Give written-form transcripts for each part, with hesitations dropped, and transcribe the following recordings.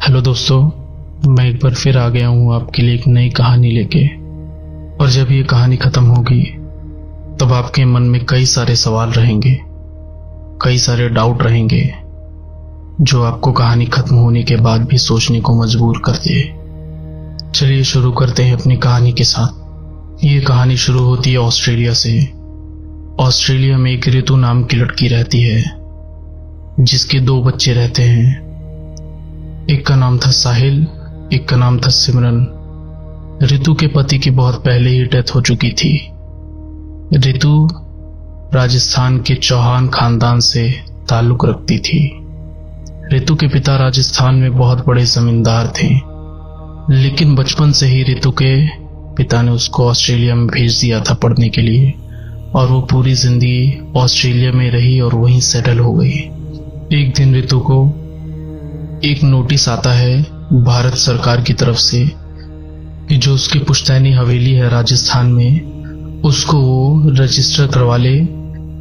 Hello दोस्तों, मैं एक बार फिर आ गया हूँ आपके लिए एक नई कहानी लेके। और जब ये कहानी खत्म होगी तब आपके मन में कई सारे सवाल रहेंगे, कई सारे डाउट रहेंगे जो आपको कहानी खत्म होने के बाद भी सोचने को मजबूर कर दे। चलिए शुरू करते हैं अपनी कहानी के साथ। ये कहानी शुरू होती है ऑस्ट्रेलिया से। ऑस्ट्रेलिया में एक ऋतु नाम की लड़की रहती है जिसके 2 बच्चे रहते हैं। एक का नाम था साहिल, एक का नाम था सिमरन। ऋतु के पति की बहुत पहले ही डेथ हो चुकी थी। ऋतु राजस्थान के चौहान खानदान से ताल्लुक रखती थी। ऋतु के पिता राजस्थान में बहुत बड़े जमींदार थे, लेकिन बचपन से ही ऋतु के पिता ने उसको ऑस्ट्रेलिया में भेज दिया था पढ़ने के लिए, और वो पूरी जिंदगी ऑस्ट्रेलिया में रही और वहीं सेटल हो गई। एक दिन ऋतु को एक नोटिस आता है भारत सरकार की तरफ से कि जो उसकी पुश्तैनी हवेली है राजस्थान में, उसको वो रजिस्टर करवा ले,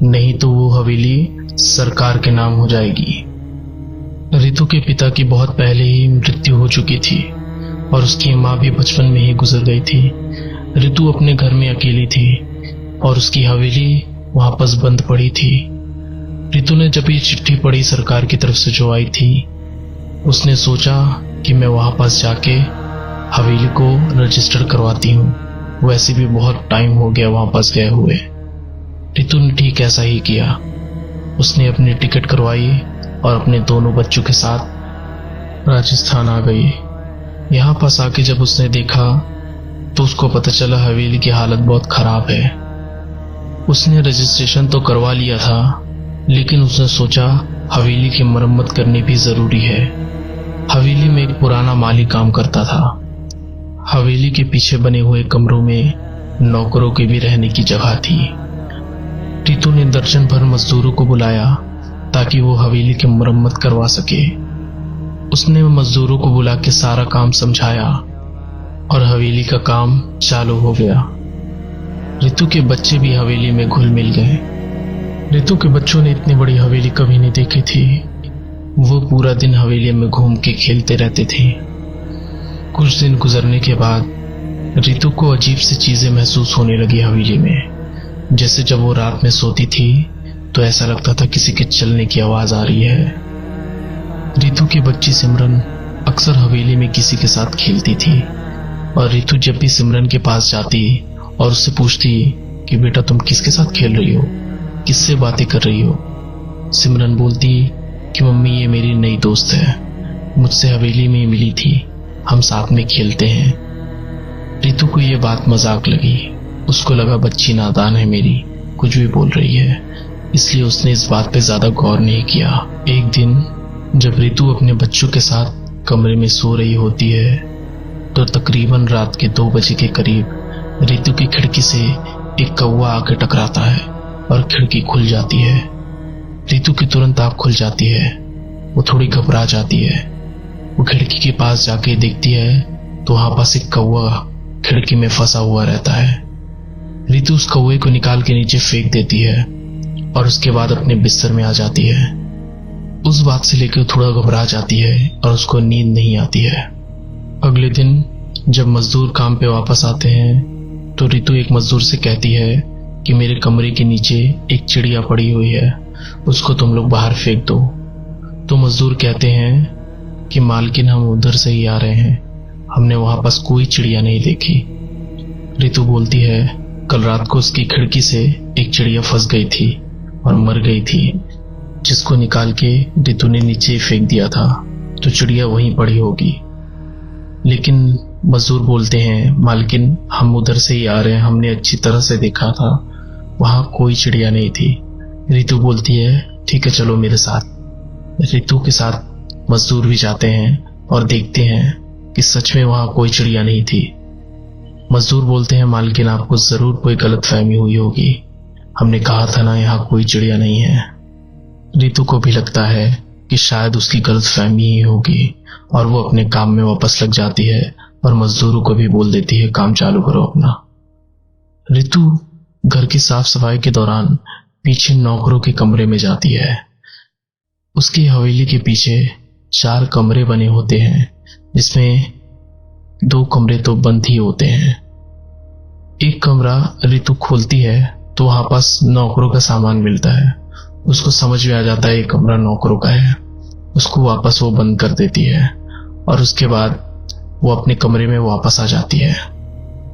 नहीं तो वो हवेली सरकार के नाम हो जाएगी। ऋतु के पिता की बहुत पहले ही मृत्यु हो चुकी थी और उसकी माँ भी बचपन में ही गुजर गई थी। ऋतु अपने घर में अकेली थी और उसकी हवेली वापस बंद पड़ी थी। ऋतु ने जब ये चिट्ठी पढ़ी सरकार की तरफ से जो आई थी, उसने सोचा कि मैं वहां पास जाके हवेली को रजिस्टर करवाती हूँ। वैसे भी बहुत टाइम हो गया वहां पास गए हुए। ऋतु ने ठीक ऐसा ही किया। उसने अपनी टिकट करवाई और अपने दोनों बच्चों के साथ राजस्थान आ गई। यहाँ पास आके जब उसने देखा तो उसको पता चला हवेली की हालत बहुत खराब है। उसने रजिस्ट्रेशन तो करवा लिया था, लेकिन उसने सोचा हवेली की मरम्मत करनी भी जरूरी है। हवेली में एक पुराना माली काम करता था। हवेली के पीछे बने हुए कमरों में नौकरों के भी रहने की जगह थी। ऋतु ने दर्जन भर मजदूरों को बुलाया ताकि वो हवेली की मरम्मत करवा सके। उसने मजदूरों को बुला के सारा काम समझाया और हवेली का काम चालू हो गया। ऋतु के बच्चे भी हवेली में घुल मिल गए। ऋतु के बच्चों ने इतनी बड़ी हवेली कभी नहीं देखी थी। वो पूरा दिन हवेली में घूम के खेलते रहते थे। कुछ दिन गुजरने के बाद ऋतु को अजीब सी चीजें महसूस होने लगी हवेली में। जैसे जब वो रात में सोती थी तो ऐसा लगता था किसी के चलने की आवाज आ रही है। ऋतु की बच्ची सिमरन अक्सर हवेली में किसी के साथ खेलती थी, और ऋतु जब भी सिमरन के पास जाती और उससे पूछती कि बेटा तुम किसके साथ खेल रही हो, किससे बातें कर रही हो, सिमरन बोलती कि मम्मी ये मेरी नई दोस्त है, मुझसे हवेली में ही मिली थी, हम साथ में खेलते हैं। ऋतु को ये बात मजाक लगी। उसको लगा बच्ची नादान है मेरी, कुछ भी बोल रही है, इसलिए उसने इस बात पे ज्यादा गौर नहीं किया। एक दिन जब ऋतु अपने बच्चों के साथ कमरे में सो रही होती है तो तकरीबन रात के 2 बजे के करीब ऋतु की खिड़की से एक कौवा आके टकराता है और खिड़की खुल जाती है। ऋतु की तुरंत आंख खुल जाती है। वो थोड़ी घबरा जाती है। वो खिड़की के पास जाके देखती है तो वहां पास एक कौवा खिड़की में फंसा हुआ रहता है। ऋतु उस कौवे को निकाल के नीचे फेंक देती है और उसके बाद अपने बिस्तर में आ जाती है। उस बात से लेकर थोड़ा घबरा जाती है और उसको नींद नहीं आती है। अगले दिन जब मजदूर काम पे वापस आते हैं तो ऋतु एक मजदूर से कहती है कि मेरे कमरे के नीचे एक चिड़िया पड़ी हुई है, उसको तुम लोग बाहर फेंक दो। तो मजदूर कहते हैं कि मालकिन हम उधर से ही आ रहे हैं, हमने वहां पास कोई चिड़िया नहीं देखी। ऋतु बोलती है कल रात को उसकी खिड़की से एक चिड़िया फंस गई थी और मर गई थी, जिसको निकाल के ऋतु ने नीचे फेंक दिया था, तो चिड़िया वहीं पड़ी होगी। लेकिन मजदूर बोलते हैं मालकिन हम उधर से ही आ रहे हैं, हमने अच्छी तरह से देखा था, वहां कोई चिड़िया नहीं थी। ऋतु बोलती है ठीक है चलो मेरे साथ। ऋतु के साथ मजदूर भी जाते हैं और देखते हैं कि सच में वहां कोई चिड़िया नहीं थी। मजदूर बोलते हैं मालकिन आपको जरूर कोई गलतफहमी हुई होगी, हमने कहा था ना यहाँ कोई चिड़िया नहीं है। ऋतु को भी लगता है कि शायद उसकी गलतफहमी ही होगी और वो अपने काम में वापस लग जाती है और मजदूरों को भी बोल देती है काम चालू करो अपना। ऋतु घर की साफ सफाई के दौरान पीछे नौकरों के कमरे में जाती है। उसकी हवेली के पीछे 4 कमरे बने होते हैं जिसमें 2 कमरे तो बंद ही होते हैं। एक कमरा रितु खोलती है तो वहां पास नौकरों का सामान मिलता है। उसको समझ में आ जाता है ये कमरा नौकरों का है। उसको वापस वो बंद कर देती है और उसके बाद वो अपने कमरे में वापस आ जाती है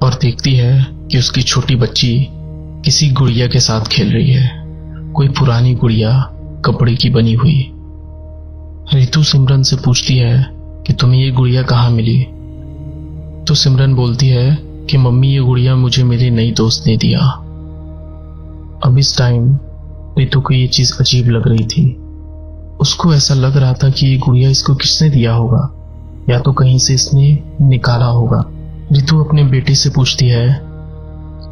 और देखती है कि उसकी छोटी बच्ची किसी गुड़िया के साथ खेल रही है। कोई पुरानी गुड़िया, कपड़े की बनी हुई। रितु सिमरन से पूछती है कि तुम्हें ये गुड़िया कहाँ मिली? तो सिमरन बोलती है कि मम्मी, ये गुड़िया मुझे मेरे नई दोस्त ने दिया। अब इस टाइम रितु को ये चीज अजीब लग रही थी। उसको ऐसा लग रहा था कि ये गुड़िया इसको किसने दिया होगा, या तो कहीं से इसने निकाला होगा। रितु अपने बेटे से पूछती है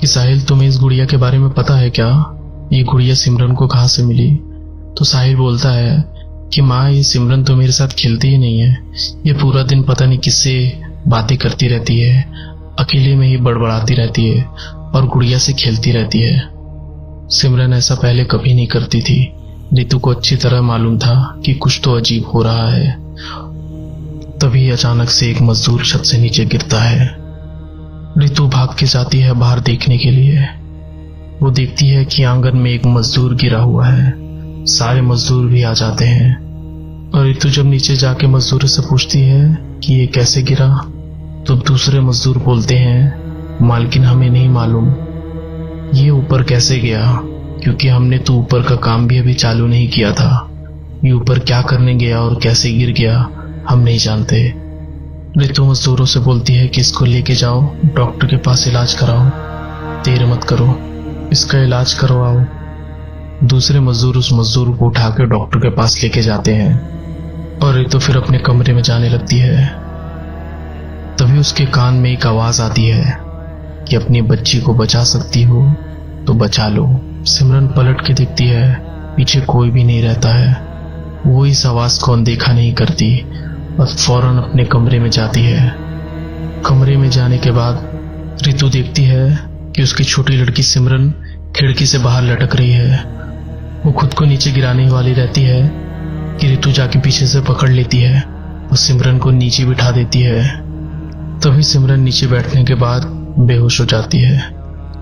कि साहिल, तुम्हें इस गुड़िया के बारे में पता है क्या? ये गुड़िया सिमरन को कहाँ से मिली? तो साहिल बोलता है कि माँ, ये सिमरन तो मेरे साथ खेलती ही नहीं है। ये पूरा दिन पता नहीं किससे बातें करती रहती है, अकेले में ही बड़बड़ाती रहती है और गुड़िया से खेलती रहती है। सिमरन ऐसा पहले कभी नहीं करती थी। रितु को अच्छी तरह मालूम था कि कुछ तो अजीब हो रहा है। तभी अचानक से एक मजदूर छत से नीचे गिरता है। रितु भाग के जाती है बाहर देखने के लिए। वो देखती है कि आंगन में एक मजदूर गिरा हुआ है। सारे मजदूर भी आ जाते हैं और रितु जब नीचे जाके मजदूर से पूछती है कि ये कैसे गिरा, तो दूसरे मजदूर बोलते हैं, मालकिन, हमें नहीं मालूम ये ऊपर कैसे गया, क्योंकि हमने तो ऊपर का काम भी अभी चालू नहीं किया था। ये ऊपर क्या करने गया और कैसे गिर गया हम नहीं जानते। रितु मजदूरों से बोलती है कि इसको लेके जाओ, डॉक्टर के पास इलाज कराओ, देर मत करो, इसका इलाज करवाओ। दूसरे मजदूर उस मजदूर को उठा के डॉक्टर के पास लेके जाते हैं और रितु फिर अपने कमरे में जाने लगती है। तभी उसके कान में एक आवाज आती है कि अपनी बच्ची को बचा सकती हो तो बचा लो। सिमरन पलट के देखती है, पीछे कोई भी नहीं रहता है। वो इस आवाज को अनदेखा नहीं करती और फौरन अपने कमरे में जाती है। कमरे में जाने के बाद रितु देखती है कि उसकी छोटी लड़की सिमरन खिड़की से बाहर लटक रही है। वो खुद को नीचे गिराने वाली रहती है कि रितु जाके पीछे से पकड़ लेती है और सिमरन को नीचे बिठा देती है। तभी सिमरन नीचे बैठने के बाद बेहोश हो जाती है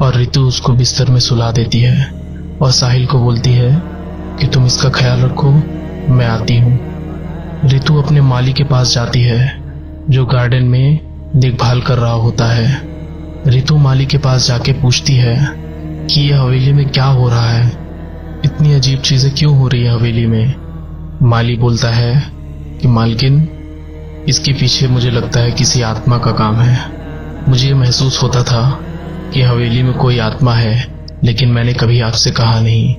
और रितु उसको बिस्तर में सुला देती है और साहिल को बोलती है कि तुम इसका ख्याल रखो, मैं आती हूँ। रितु अपने माली के पास जाती है जो गार्डन में देखभाल कर रहा होता है। रितु माली के पास जाके पूछती है कि ये हवेली में क्या हो रहा है, इतनी अजीब चीजें क्यों हो रही है हवेली में। माली बोलता है कि मालकिन, इसके पीछे मुझे लगता है किसी आत्मा का काम है। मुझे ये महसूस होता था कि हवेली में कोई आत्मा है, लेकिन मैंने कभी आपसे कहा नहीं।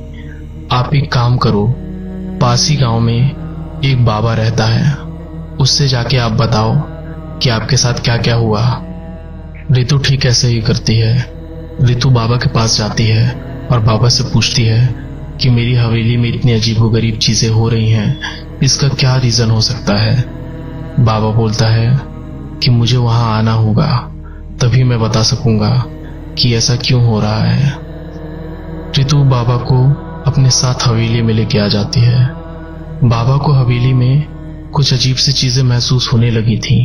आप एक काम करो, पास ही गांव में एक बाबा रहता है, उससे जाके आप बताओ कि आपके साथ क्या क्या हुआ। रितु ठीक ऐसे ही करती है। रितु बाबा के पास जाती है और बाबा से पूछती है कि मेरी हवेली में इतनी अजीबोगरीब चीजें हो रही हैं, इसका क्या रीजन हो सकता है। बाबा बोलता है कि मुझे वहां आना होगा, तभी मैं बता सकूंगा कि ऐसा क्यों हो रहा है। रितु बाबा को अपने साथ हवेली में लेके आ जाती है। बाबा को हवेली में कुछ अजीब सी चीजें महसूस होने लगी थी।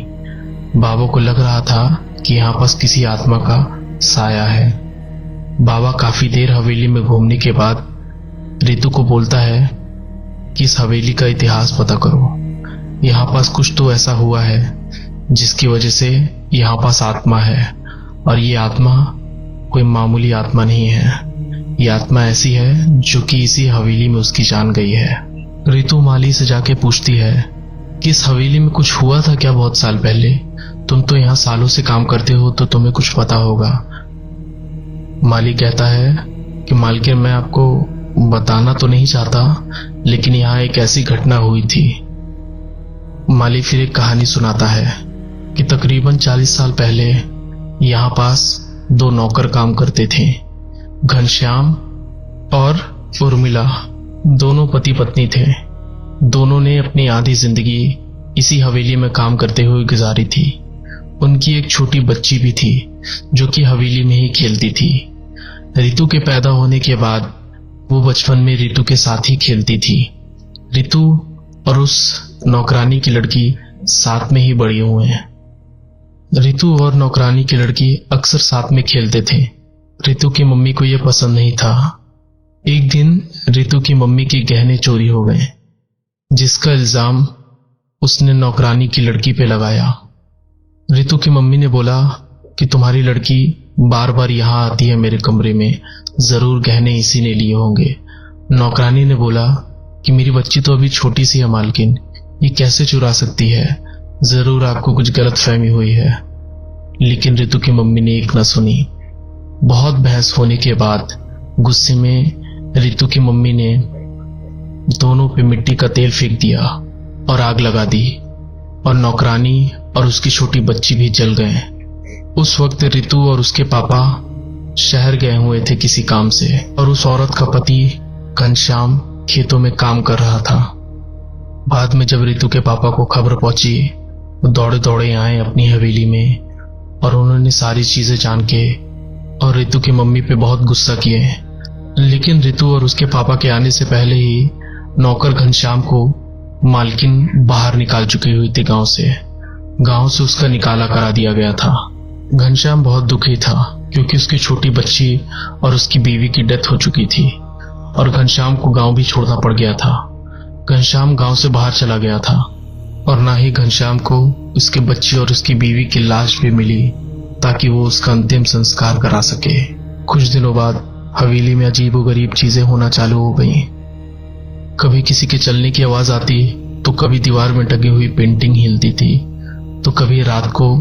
बाबा को लग रहा था कि यहाँ पास किसी आत्मा का साया है। बाबा काफी देर हवेली में घूमने के बाद रितु को बोलता है कि इस हवेली का इतिहास पता करो। यहाँ पास कुछ तो ऐसा हुआ है जिसकी वजह से यहाँ पास आत्मा है, और ये आत्मा कोई मामूली आत्मा नहीं है। ये आत्मा ऐसी है जो कि इसी हवेली में उसकी जान गई है। रितु माली से जाके पूछती है कि इस हवेली में कुछ हुआ था क्या बहुत साल पहले? तुम तो यहाँ सालों से काम करते हो, तो तुम्हें कुछ पता होगा। माली कहता है कि मालकिन, मैं आपको बताना तो नहीं चाहता, लेकिन यहाँ एक ऐसी घटना हुई थी। माली फिर एक कहानी सुनाता है कि तकरीबन 40 साल पहले यहाँ पास 2 नौकर काम करते थे। घनश्याम और उर्मिला दोनों पति पत्नी थे। दोनों ने अपनी आधी जिंदगी इसी हवेली में काम करते हुए गुजारी थी। उनकी एक छोटी बच्ची भी थी जो कि हवेली में ही खेलती थी। रितु के पैदा होने के बाद वो बचपन में रितु के साथ ही खेलती थी। रितु और उस नौकरानी की लड़की साथ में ही बड़े हुए हैं। रितु और नौकरानी की लड़की अक्सर साथ में खेलते थे। रितु की मम्मी को यह पसंद नहीं था। एक दिन रितु की मम्मी के गहने चोरी हो गए, जिसका इल्जाम उसने नौकरानी की लड़की पे लगाया। रितु की मम्मी ने बोला कि तुम्हारी लड़की बार बार यहाँ आती है मेरे कमरे में, जरूर गहने इसी ने लिए होंगे। नौकरानी ने बोला कि मेरी बच्ची तो अभी छोटी सी है मालकिन, ये कैसे चुरा सकती है, जरूर आपको कुछ गलतफहमी हुई है। लेकिन रितु की मम्मी ने एक न सुनी। बहुत बहस होने के बाद गुस्से में रितु की मम्मी ने दोनों पे मिट्टी का तेल फेंक दिया और आग लगा दी, और नौकरानी और उसकी छोटी बच्ची भी जल गए। उस वक्त रितु और उसके पापा शहर गए हुए थे किसी काम से, और उस औरत का पति घनश्याम खेतों में काम कर रहा था। बाद में जब रितु के पापा को खबर पहुंची, वो दौड़े दौड़े आए अपनी हवेली में, और उन्होंने सारी चीजें जान के और रितु की मम्मी पे बहुत गुस्सा किए। लेकिन रितु और उसके पापा के आने से पहले ही नौकर घनश्याम को मालकिन बाहर निकाल चुकी हुई थी। गांव से उसका निकाला करा दिया गया था। घनश्याम बहुत दुखी था, क्योंकि उसकी छोटी बच्ची और उसकी बीवी की डेथ हो चुकी थी, और घनश्याम को गांव भी छोड़ना पड़ गया था। घनश्याम गांव से बाहर चला गया था, और ना ही घनश्याम को उसके बच्ची और उसकी बीवी की लाश भी मिली, ताकि वो उसका अंतिम संस्कार करा सके। कुछ दिनों बाद हवेली में अजीबोगरीब चीजें होना चालू हो गई। कभी किसी के चलने की आवाज आती, तो कभी दीवार में टंगी हुई पेंटिंग हिलती थी, तो कभी रात को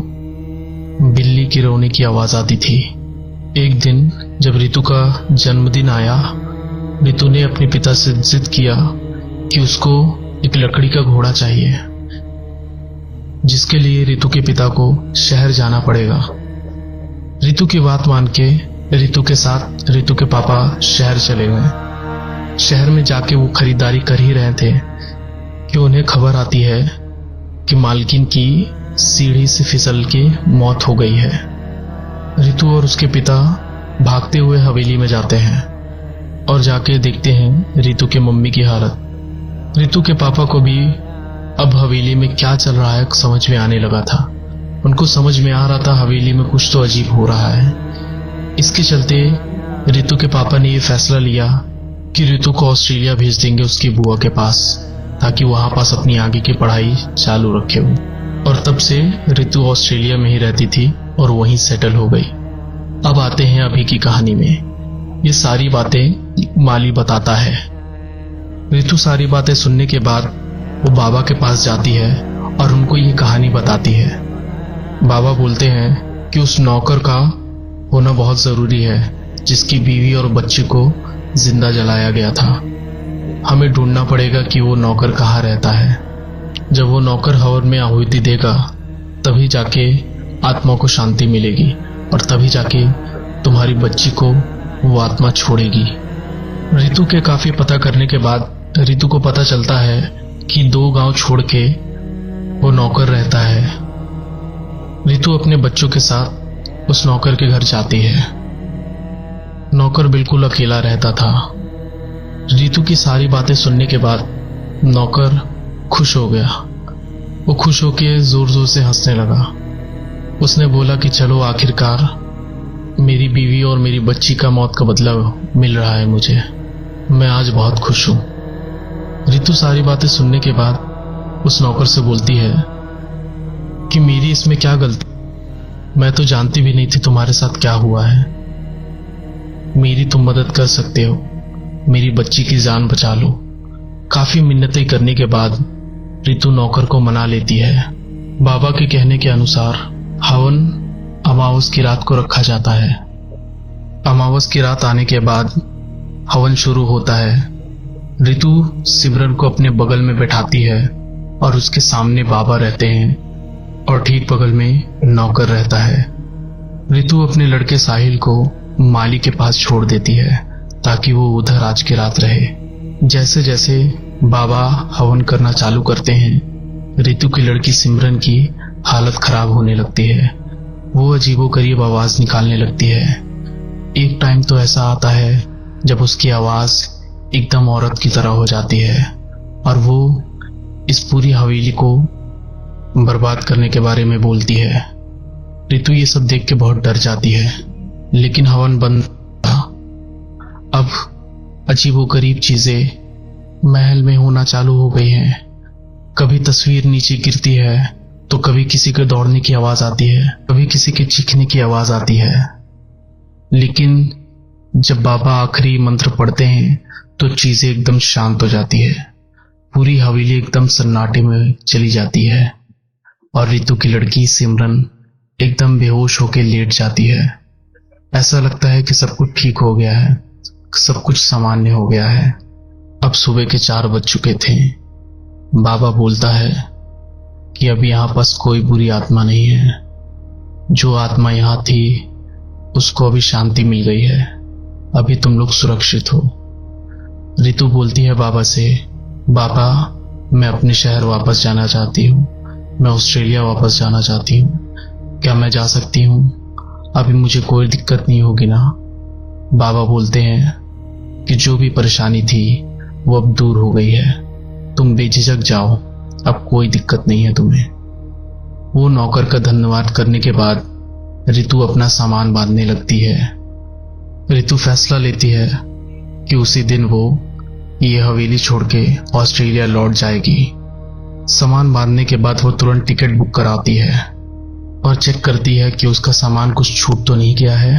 बिल्ली की रोने की आवाज आती थी। एक दिन जब रितु का जन्मदिन आया, रितु ने अपने पिता से जिद किया कि उसको एक लकड़ी का घोड़ा चाहिए, जिसके लिए रितु के पिता को शहर जाना पड़ेगा। रितु की बात मान के रितु के साथ रितु के पापा शहर चले गए। शहर में जाके वो खरीदारी कर ही रहे थे कि उन्हें खबर आती है कि मालकिन की सीढ़ी से फिसल के मौत हो गई है। रितु और उसके पिता भागते हुए हवेली में जाते हैं और जाके देखते हैं रितु के मम्मी की हालत। रितु के पापा को भी अब हवेली में क्या चल रहा है समझ में आने लगा था। उनको समझ में आ रहा था हवेली में कुछ तो अजीब हो रहा है। इसके चलते रितु के पापा ने यह फैसला लिया कि रितु को ऑस्ट्रेलिया भेज देंगे उसकी बुआ के पास, ताकि वहां पास अपनी आगे की पढ़ाई चालू रखे वो। और तब से रितु ऑस्ट्रेलिया में ही रहती थी और वहीं सेटल हो गई। अब आते हैं अभी की कहानी में। ये सारी बातें माली बताता है। रितु सारी बातें सुनने के बाद वो बाबा के पास जाती है और उनको ये कहानी बताती है। बाबा बोलते हैं कि उस नौकर का होना बहुत जरूरी है, जिसकी बीवी और बच्चे को जिंदा जलाया गया था। हमें ढूंढना पड़ेगा कि वो नौकर कहाँ रहता है। जब वो नौकर हवन में आहुति देगा, तभी जाके आत्मा को शांति मिलेगी, और तभी जाके तुम्हारी बच्ची को वो आत्मा छोड़ेगी। रितु के काफी पता करने के बाद रितु को पता चलता है कि 2 गांव छोड़ के वो नौकर रहता है। रितु अपने बच्चों के साथ उस नौकर के घर जाती है। नौकर बिल्कुल अकेला रहता था। रितु की सारी बातें सुनने के बाद नौकर खुश हो गया। वो खुश होके जोर जोर से हंसने लगा। उसने बोला कि चलो, आखिरकार मेरी बीवी और मेरी बच्ची का मौत का बदला मिल रहा है मुझे। मैं आज बहुत खुश हूं। रितु सारी बातें सुनने के बाद उस नौकर से बोलती है कि मेरी इसमें क्या गलती, मैं तो जानती भी नहीं थी तुम्हारे साथ क्या हुआ है। मेरी तुम मदद कर सकते हो, मेरी बच्ची की जान बचा लो। काफी मिन्नतें करने के बाद रितु नौकर को मना लेती है। बाबा के कहने के अनुसार हवन अमावस की रात को रखा जाता है। अमावस की रात आने के बाद हवन शुरू होता है। रितु सिमरन को अपने बगल में बैठाती है और उसके सामने बाबा रहते हैं और ठीक बगल में नौकर रहता है। रितु अपने लड़के साहिल को माली के पास छोड़ देती है ताकि वो उधर आज की रात रहे। जैसे जैसे बाबा हवन करना चालू करते हैं, रितु की लड़की सिमरन की हालत खराब होने लगती है। वो अजीबोगरीब आवाज निकालने लगती है। एक टाइम तो ऐसा आता है जब उसकी आवाज एकदम औरत की तरह हो जाती है और वो इस पूरी हवेली को बर्बाद करने के बारे में बोलती है। रितु ये सब देख के बहुत डर जाती है, लेकिन हवन बंद था। अब अजीबोगरीब चीजें महल में होना चालू हो गई हैं। कभी तस्वीर नीचे गिरती है तो कभी किसी के दौड़ने की आवाज आती है, कभी किसी के चीखने की आवाज आती है। लेकिन जब बाबा आखिरी मंत्र पढ़ते हैं तो चीजें एकदम शांत हो जाती है। पूरी हवेली एकदम सन्नाटे में चली जाती है और रितु की लड़की सिमरन एकदम बेहोश होकर लेट जाती है। ऐसा लगता है कि सब कुछ ठीक हो गया है, सब कुछ सामान्य हो गया है। अब सुबह के 4 बज चुके थे। बाबा बोलता है कि अब यहां पास कोई बुरी आत्मा नहीं है। जो आत्मा यहां थी उसको अभी शांति मिल गई है। अभी तुम लोग सुरक्षित हो। रितु बोलती है बाबा से, बाबा मैं अपने शहर वापस जाना चाहती हूँ, मैं ऑस्ट्रेलिया वापस जाना चाहती हूँ। क्या मैं जा सकती हूँ? अभी मुझे कोई दिक्कत नहीं होगी ना? बाबा बोलते हैं कि जो भी परेशानी थी वो अब दूर हो गई है, तुम बेझिझक जाओ, अब कोई दिक्कत नहीं है तुम्हें। वो नौकर का धन्यवाद करने के बाद रितु अपना सामान बांधने लगती है। रितु फैसला लेती है कि उसी दिन वो ये हवेली छोड़ के ऑस्ट्रेलिया लौट जाएगी। सामान बांधने के बाद वो तुरंत टिकट बुक कराती है और चेक करती है कि उसका सामान कुछ छूट तो नहीं गया है।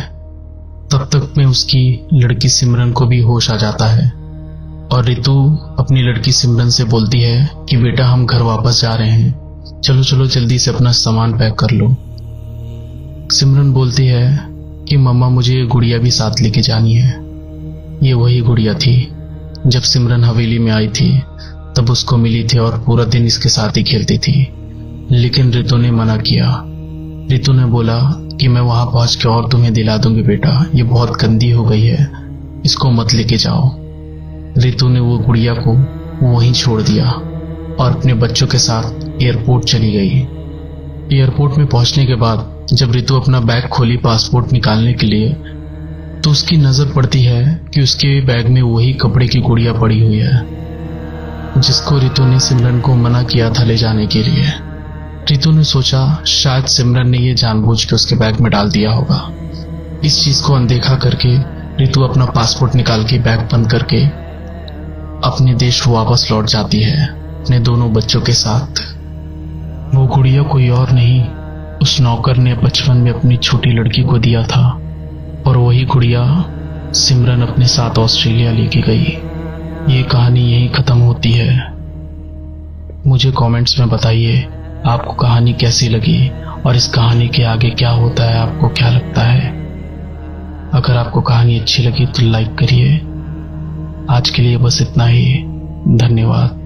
तब तक में उसकी लड़की सिमरन को भी होश आ जाता है और रितु अपनी लड़की सिमरन से बोलती है कि बेटा हम घर वापस जा रहे हैं, चलो चलो जल्दी से अपना सामान पैक कर लो। सिमरन बोलती है कि मम्मा मुझे ये गुड़िया भी साथ लेके जानी है। ये वही गुड़िया थी जब सिमरन हवेली में आई थी तब उसको मिली थी और पूरा दिन इसके साथ ही खेलती थी। लेकिन रितु ने मना किया। रितु ने बोला कि मैं वहां पहुंच के और तुम्हें दिला दूंगी बेटा, ये बहुत गंदी हो गई है, इसको मत लेके जाओ। रितु ने वो गुड़िया को वहीं छोड़ दिया और अपने बच्चों के साथ एयरपोर्ट चली गई। एयरपोर्ट में पहुंचने के बाद जब रितु अपना बैग खोली पासपोर्ट निकालने के लिए तो उसकी नजर पड़ती है कि उसके बैग में वही कपड़े की गुड़िया पड़ी हुई है जिसको रितु ने सिमरन को मना किया था ले जाने के लिए। रितु ने सोचा शायद सिमरन ने ये जानबूझ के उसके बैग में डाल दिया होगा। इस चीज को अनदेखा करके रितु अपना पासपोर्ट निकाल के बैग बंद करके अपने देश वापस लौट जाती है अपने दोनों बच्चों के साथ। वो गुड़िया कोई और नहीं, उस नौकर ने बचपन में अपनी छोटी लड़की को दिया था और वही गुड़िया सिमरन अपने साथ ऑस्ट्रेलिया लेके गई। ये कहानी यहीं खत्म होती है। मुझे कमेंट्स में बताइए आपको कहानी कैसी लगी और इस कहानी के आगे क्या होता है, आपको क्या लगता है। अगर आपको कहानी अच्छी लगी तो लाइक करिए। आज के लिए बस इतना ही। धन्यवाद।